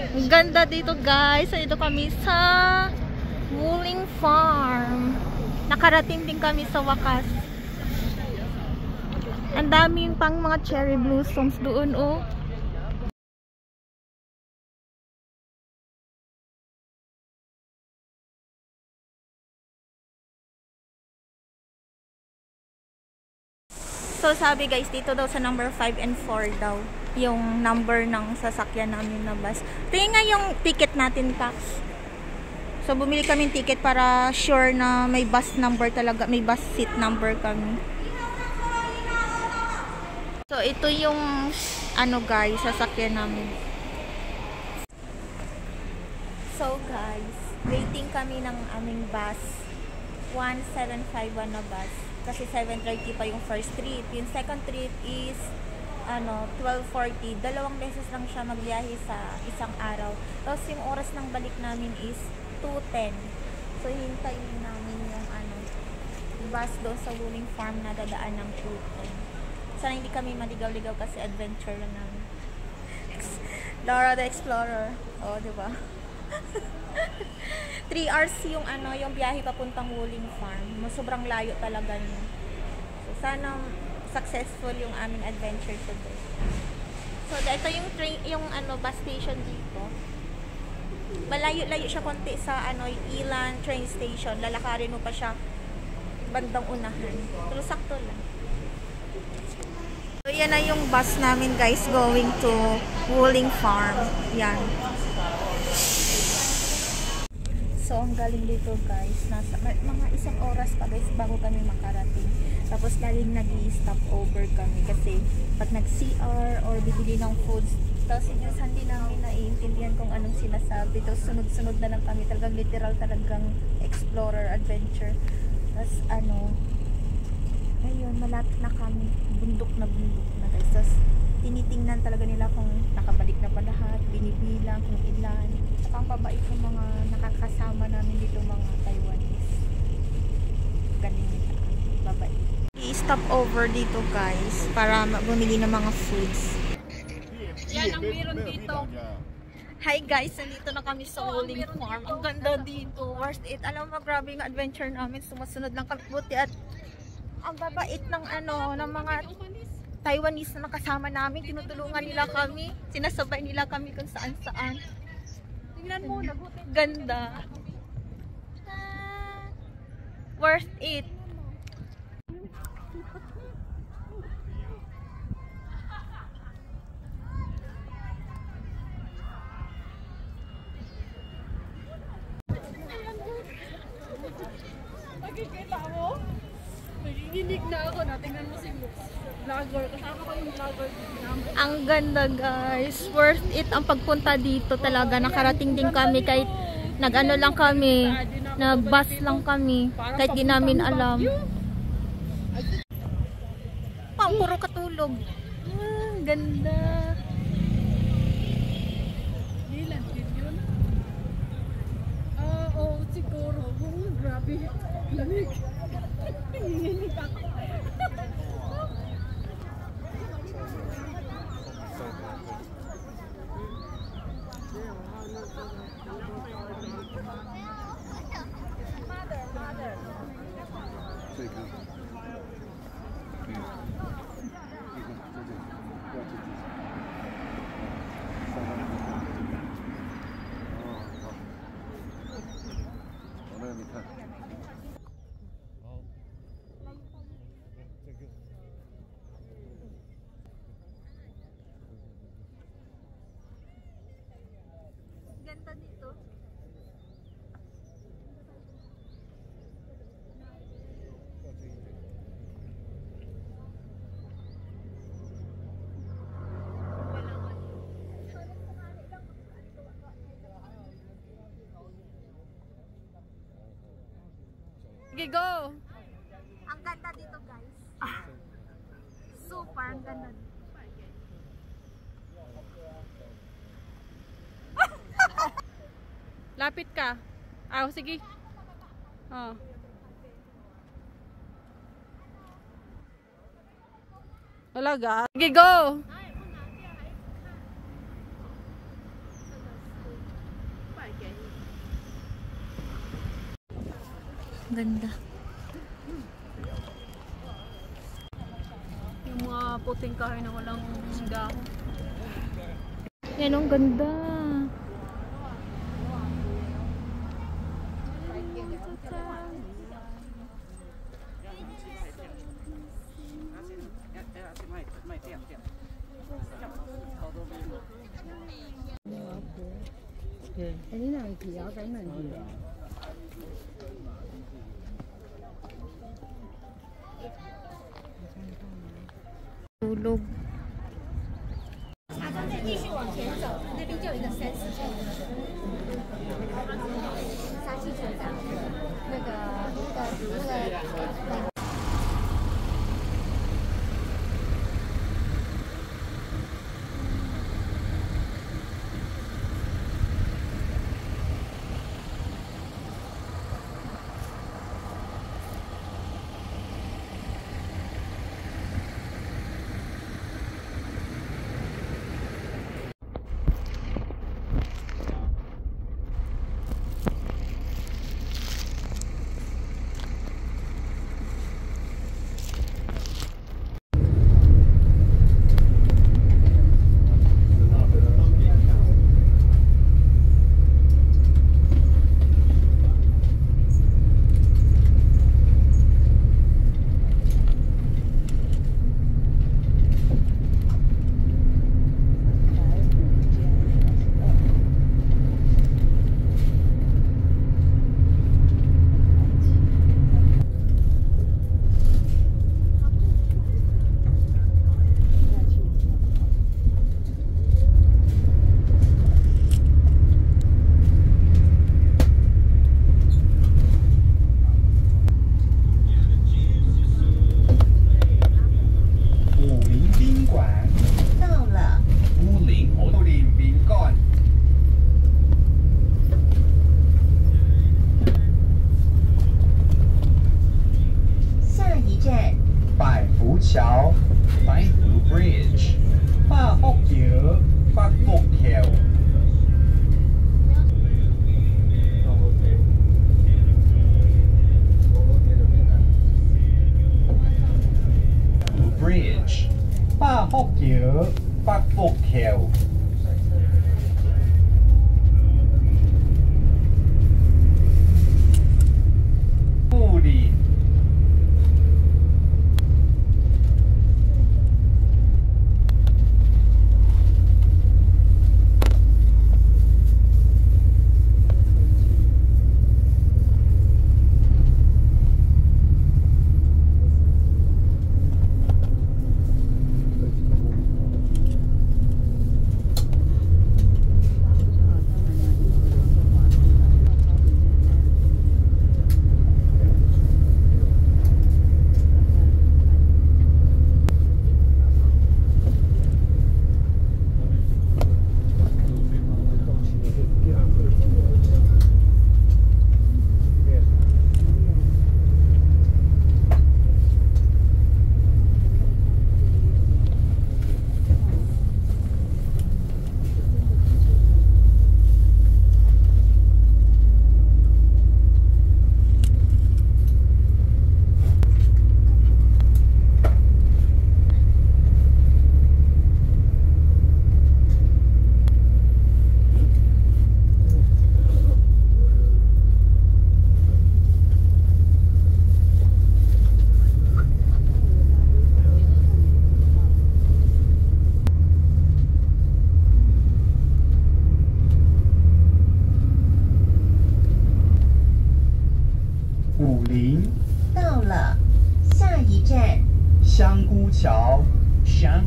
Ang ganda dito guys. Dito kami sa Wuling Farm. Nakarating din kami sa wakas. Ang daming pang mga cherry blossoms doon oh. So sabi guys, dito daw sa number 5 and 4 daw yung number ng sasakyan namin na bus. Tingnan nga yung ticket natin, Pax. So bumili kami ng ticket para sure na may bus number talaga, may bus seat number kami. So ito yung ano guys, sasakyan namin. So guys, waiting kami ng aming bus. 1751 na bus. Kasi 7:30 pa yung first trip. Yung second trip is 12:40. Dalawang beses lang siya magbiyahe sa isang araw. Tapos yung oras ng balik namin is 2:10. So hintayin namin yung bus doon sa Wuling Farm na dadaan ng 2:10. Sana hindi kami maligaw-ligaw kasi adventure lang namin. Laura the Explorer. Oh, 'di ba? 3 hours yung yung biyahe papuntang Wuling Farm. Sobrang layo talaga niya. So sana successful yung aming adventure today. So ito yung train, yung bus station dito. Malayo-layo siya konti sa Ilan train station. Lalakarin mo pa siya bandang unahan. Pero sakto lang. So yan na yung bus namin guys going to Wuling Farm. Yan. So, ang galing dito guys, nasa mga isang oras pa guys bago kami makarating. Tapos laging nag-i-stop over kami kasi pag nag-CR or bibili ng foods, tapos hindi namin naiintindihan kung anong sinasabi. Tapos sunod-sunod na lang kami, talagang literal, talagang explorer, adventure. Tapos ayun, malapit na kami, bundok na guys. Tapos tinitingnan talaga nila kung nakabalik na ba lahat, binibilang kung ilan. Saka ang babait ng mga nakakasama namin dito, mga Taiwanese. Galing nila, babait. I-stop over dito guys para bumili ng mga foods. Yan ang meron dito. Hi guys, nandito na kami sa Wuling Farm. Ang ganda dito, worth it. Alam mo, grabe yung adventure namin. Sumusunod lang kami, buti at ang babait ng ng mga Taiwanese na nakasama namin. Tinutulungan nila kami, sinasabay nila kami kung saan-saan. Tingnan mo, ganda. Worth it. Nakikita mo? Nagiginig na ako. Natingnan mo si vlogger. Kasama ko yung vlogger. Ang ganda guys. Worth it ang pagpunta dito talaga. Nakarating din kami kahit nag-ano lang kami. Na bus lang kami. Kahit di namin alam. Pang puro katulog. Ganda. Ilan din yun? Oo, siguro. Grabe. Lamig. Nanginginig ako. Ganda dito. Sige, go! Ang ganda dito guys. Super, ang ganda dito. Lapit ka. Sige. Oh. Talaga? Sige, go! Ganda. Yung mga puting kahoy na walang dahon. Yan ang ganda. Tulog. 继续往前走，那边就有一个30寸的沙溪船长，那个。橋百福 Bridge 百福橋百福橋Bridge 百福橋百福橋富林武林到了，下一站香菇桥香。